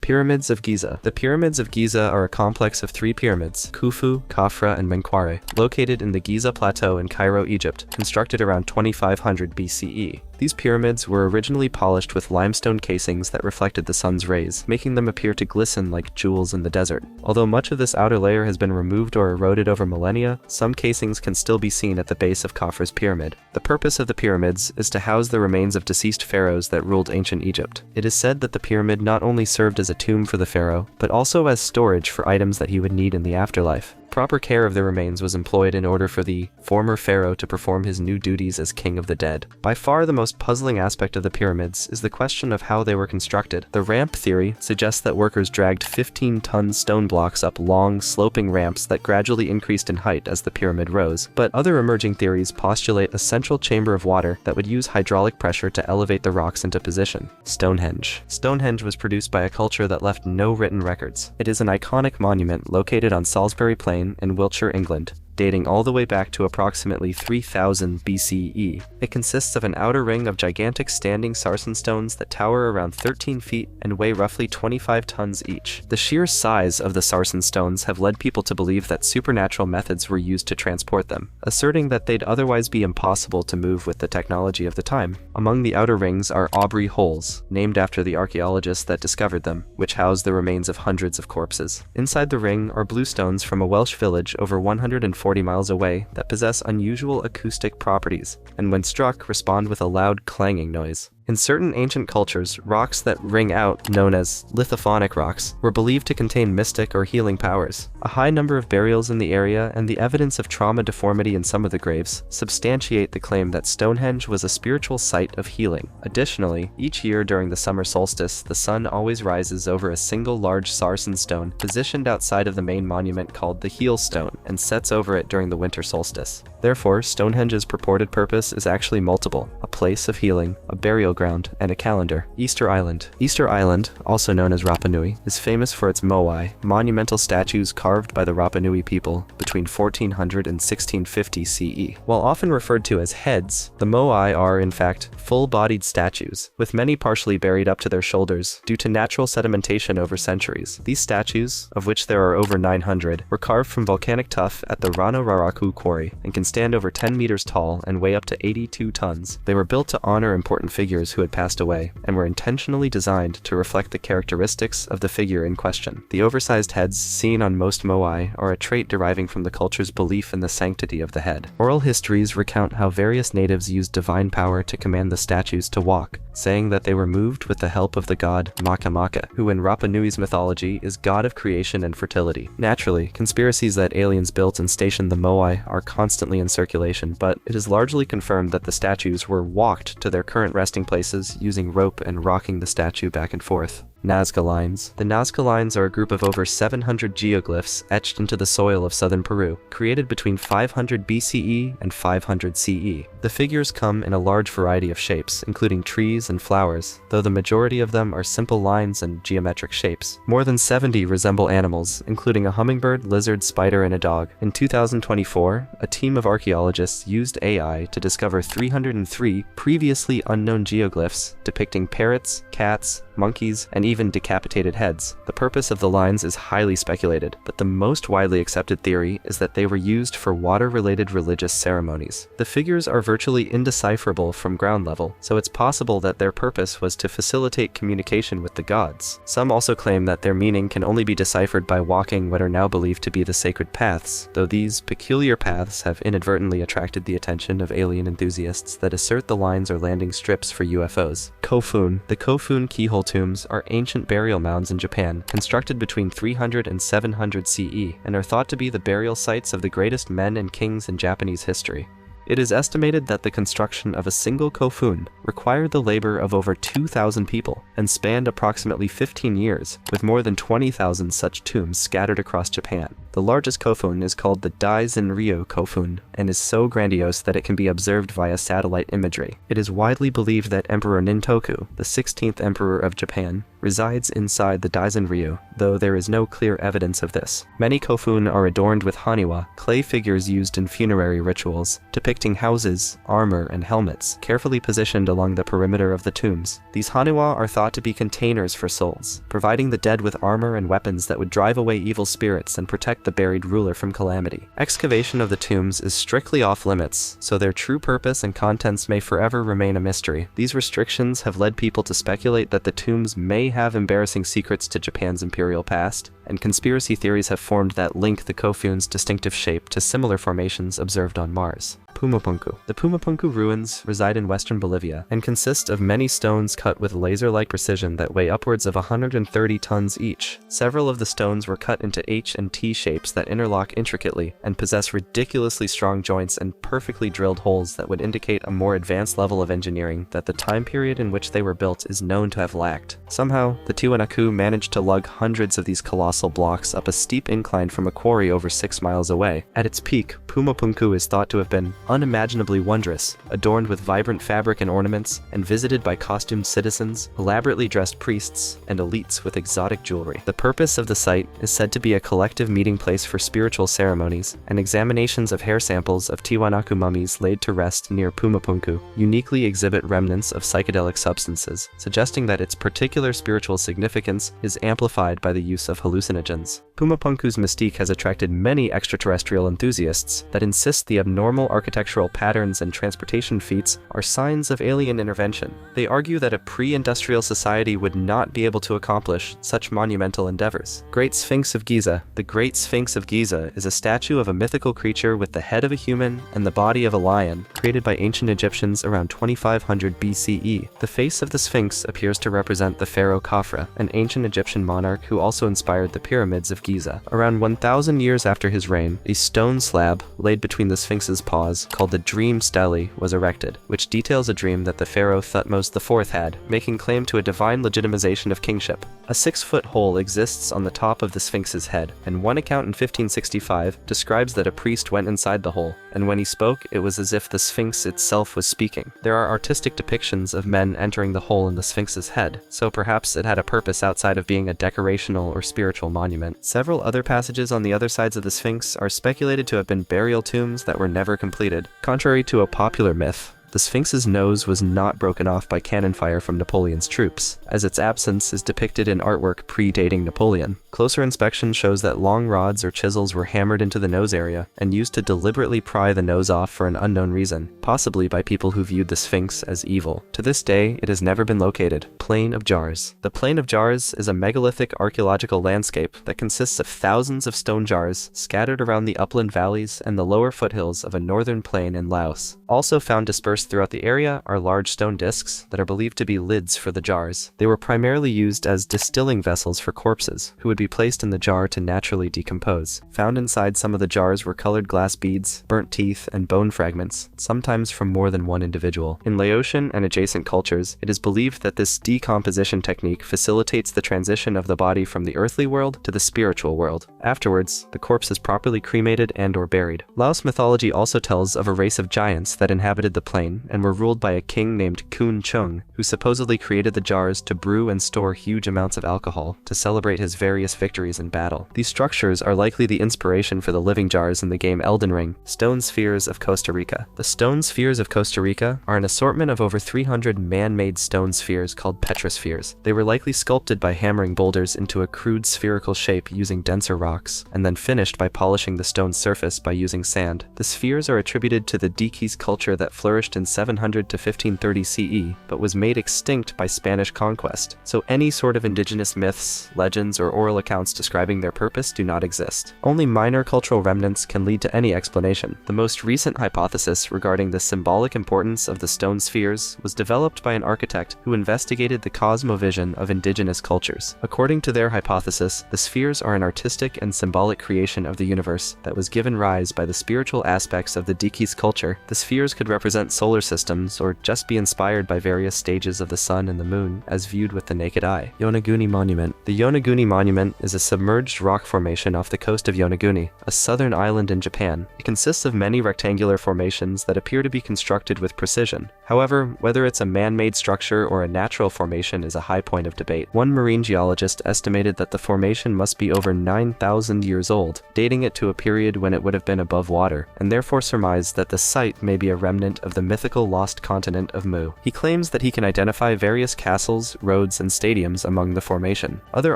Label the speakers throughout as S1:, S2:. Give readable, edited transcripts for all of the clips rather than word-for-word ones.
S1: Pyramids of Giza. The Pyramids of Giza are a complex of 3 pyramids, Khufu, Khafra, and Menkaure, located in the Giza Plateau in Cairo, Egypt, constructed around 2500 BCE. These pyramids were originally polished with limestone casings that reflected the sun's rays, making them appear to glisten like jewels in the desert. Although much of this outer layer has been removed or eroded over millennia, some casings can still be seen at the base of Khafra's pyramid. The purpose of the pyramids is to house the remains of deceased pharaohs that ruled ancient Egypt. It is said that the pyramid not only served as a tomb for the pharaoh, but also as storage for items that he would need in the afterlife. Proper care of the remains was employed in order for the former pharaoh to perform his new duties as king of the dead. By far the most puzzling aspect of the pyramids is the question of how they were constructed. The ramp theory suggests that workers dragged 15-ton stone blocks up long, sloping ramps that gradually increased in height as the pyramid rose. But other emerging theories postulate a central chamber of water that would use hydraulic pressure to elevate the rocks into position. Stonehenge. Stonehenge was produced by a culture that left no written records. It is an iconic monument located on Salisbury Plain in Wiltshire, England, dating all the way back to approximately 3000 BCE. It consists of an outer ring of gigantic standing sarsen stones that tower around 13 feet and weigh roughly 25 tons each. The sheer size of the sarsen stones have led people to believe that supernatural methods were used to transport them, asserting that they'd otherwise be impossible to move with the technology of the time. Among the outer rings are Aubrey holes, named after the archaeologists that discovered them, which house the remains of hundreds of corpses. Inside the ring are bluestones from a Welsh village over 140 miles away that possess unusual acoustic properties, and when struck respond with a loud clanging noise. In certain ancient cultures, rocks that ring out, known as lithophonic rocks, were believed to contain mystic or healing powers. A high number of burials in the area and the evidence of trauma deformity in some of the graves substantiate the claim that Stonehenge was a spiritual site of healing. Additionally, each year during the summer solstice, the sun always rises over a single large sarsen stone positioned outside of the main monument called the heel stone and sets over it during the winter solstice. Therefore, Stonehenge's purported purpose is actually multiple: a place of healing, a burial ground, and a calendar. Easter Island. Easter Island, also known as Rapa Nui, is famous for its Moai, monumental statues carved by the Rapa Nui people between 1400 and 1650 CE. While often referred to as heads, the Moai are, in fact, full-bodied statues, with many partially buried up to their shoulders due to natural sedimentation over centuries. These statues, of which there are over 900, were carved from volcanic tuff at the Rano Raraku quarry and can stand over 10 meters tall and weigh up to 82 tons. They were built to honor important figures who had passed away, and were intentionally designed to reflect the characteristics of the figure in question. The oversized heads seen on most Moai are a trait deriving from the culture's belief in the sanctity of the head. Oral histories recount how various natives used divine power to command the statues to walk, saying that they were moved with the help of the god Maka Maka, who in Rapa Nui's mythology is god of creation and fertility. Naturally, conspiracies that aliens built and stationed the Moai are constantly in circulation, but it is largely confirmed that the statues were walked to their current resting places using rope and rocking the statue back and forth. Nazca Lines. The Nazca Lines are a group of over 700 geoglyphs etched into the soil of southern Peru, created between 500 BCE and 500 CE. The figures come in a large variety of shapes, including trees and flowers, though the majority of them are simple lines and geometric shapes. More than 70 resemble animals, including a hummingbird, lizard, spider, and a dog. In 2024, a team of archaeologists used AI to discover 303 previously unknown geoglyphs depicting parrots, cats, monkeys, and even decapitated heads. The purpose of the lines is highly speculated, but the most widely accepted theory is that they were used for water-related religious ceremonies. The figures are virtually indecipherable from ground level, so it's possible that their purpose was to facilitate communication with the gods. Some also claim that their meaning can only be deciphered by walking what are now believed to be the sacred paths, though these peculiar paths have inadvertently attracted the attention of alien enthusiasts that assert the lines are landing strips for UFOs. Kofun. The Kofun Keyhole tombs are ancient burial mounds in Japan, constructed between 300 and 700 CE, and are thought to be the burial sites of the greatest men and kings in Japanese history. It is estimated that the construction of a single Kofun required the labor of over 2,000 people and spanned approximately 15 years, with more than 20,000 such tombs scattered across Japan. The The largest Kofun is called the Daizen-ryo Kofun, and is so grandiose that it can be observed via satellite imagery. It is widely believed that Emperor Nintoku, the 16th emperor of Japan, resides inside the Daizen-ryo, though there is no clear evidence of this. Many Kofun are adorned with haniwa, clay figures used in funerary rituals, depicting houses, armor, and helmets, carefully positioned along the perimeter of the tombs. These haniwa are thought to be containers for souls, providing the dead with armor and weapons that would drive away evil spirits and protect the buried ruler from calamity. Excavation of the tombs is strictly off-limits, so their true purpose and contents may forever remain a mystery. These restrictions have led people to speculate that the tombs may have embarrassing secrets to Japan's imperial past, and conspiracy theories have formed that link the Kofun's distinctive shape to similar formations observed on Mars. Pumapunku. The Pumapunku ruins reside in western Bolivia and consist of many stones cut with laser-like precision that weigh upwards of 130 tons each. Several of the stones were cut into H and T shapes that interlock intricately and possess ridiculously strong joints and perfectly drilled holes that would indicate a more advanced level of engineering that the time period in which they were built is known to have lacked. Somehow, the Tiwanaku managed to lug hundreds of these colossal blocks up a steep incline from a quarry over 6 miles away. At its peak, Pumapunku is thought to have been unimaginably wondrous, adorned with vibrant fabric and ornaments, and visited by costumed citizens, elaborately dressed priests, and elites with exotic jewelry. The purpose of the site is said to be a collective meeting place for spiritual ceremonies, and examinations of hair samples of Tiwanaku mummies laid to rest near Pumapunku uniquely exhibit remnants of psychedelic substances, suggesting that its particular spiritual significance is amplified by the use of hallucinogens. Pumapunku's mystique has attracted many extraterrestrial enthusiasts that insist the abnormal architectural patterns and transportation feats are signs of alien intervention. They argue that a pre-industrial society would not be able to accomplish such monumental endeavors. Great Sphinx of Giza. The Great Sphinx of Giza is a statue of a mythical creature with the head of a human and the body of a lion, created by ancient Egyptians around 2500 BCE. The face of the Sphinx appears to represent the pharaoh Khafra, an ancient Egyptian monarch who also inspired the pyramids of Giza. Around 1,000 years after his reign, a stone slab laid between the Sphinx's paws, called the Dream Stele, was erected, which details a dream that the pharaoh Thutmose IV had, making claim to a divine legitimization of kingship. A 6-foot hole exists on the top of the Sphinx's head, and one account in 1565 describes that a priest went inside the hole, and when he spoke, it was as if the Sphinx itself was speaking. There are artistic depictions of men entering the hole in the Sphinx's head, so perhaps it had a purpose outside of being a decorational or spiritual monument. Several other passages on the other sides of the Sphinx are speculated to have been burial tombs that were never completed. Contrary to a popular myth, the Sphinx's nose was not broken off by cannon fire from Napoleon's troops, as its absence is depicted in artwork predating Napoleon. Closer inspection shows that long rods or chisels were hammered into the nose area and used to deliberately pry the nose off for an unknown reason, possibly by people who viewed the Sphinx as evil. To this day, it has never been located. Plain of Jars. The Plain of Jars is a megalithic archaeological landscape that consists of thousands of stone jars scattered around the upland valleys and the lower foothills of a northern plain in Laos. Also found dispersed throughout the area are large stone discs that are believed to be lids for the jars. They were primarily used as distilling vessels for corpses, who would be placed in the jar to naturally decompose. Found inside some of the jars were colored glass beads, burnt teeth, and bone fragments, sometimes from more than one individual. In Laotian and adjacent cultures, it is believed that this decomposition technique facilitates the transition of the body from the earthly world to the spiritual world. Afterwards, the corpse is properly cremated and/or buried. Laos mythology also tells of a race of giants that inhabited the plain and were ruled by a king named Kun Chung, who supposedly created the jars to brew and store huge amounts of alcohol to celebrate his various victories in battle. These structures are likely the inspiration for the living jars in the game Elden Ring, Stone Spheres of Costa Rica. The Stone Spheres of Costa Rica are an assortment of over 300 man-made stone spheres called petrospheres. They were likely sculpted by hammering boulders into a crude spherical shape using denser rocks, and then finished by polishing the stone's surface by using sand. The spheres are attributed to the Dhimas culture that flourished in 700 to 1530 CE, but was made extinct by Spanish conquest, so any sort of indigenous myths, legends, or oral accounts describing their purpose do not exist. Only minor cultural remnants can lead to any explanation. The most recent hypothesis regarding the symbolic importance of the stone spheres was developed by an architect who investigated the cosmovision of indigenous cultures. According to their hypothesis, the spheres are an artistic and symbolic creation of the universe that was given rise by the spiritual aspects of the Dhimas culture. The spheres could represent soul solar systems, or just be inspired by various stages of the sun and the moon as viewed with the naked eye. Yonaguni Monument. The Yonaguni Monument is a submerged rock formation off the coast of Yonaguni, a southern island in Japan. It consists of many rectangular formations that appear to be constructed with precision. However, whether it's a man-made structure or a natural formation is a high point of debate. One marine geologist estimated that the formation must be over 9,000 years old, dating it to a period when it would have been above water, and therefore surmised that the site may be a remnant of the mythical lost continent of Mu. He claims that he can identify various castles, roads, and stadiums among the formation. Other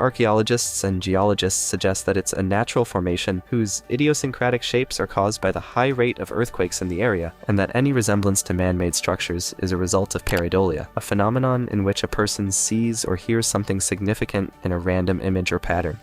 S1: archaeologists and geologists suggest that it's a natural formation whose idiosyncratic shapes are caused by the high rate of earthquakes in the area, and that any resemblance to man-made structures is a result of pareidolia, a phenomenon in which a person sees or hears something significant in a random image or pattern.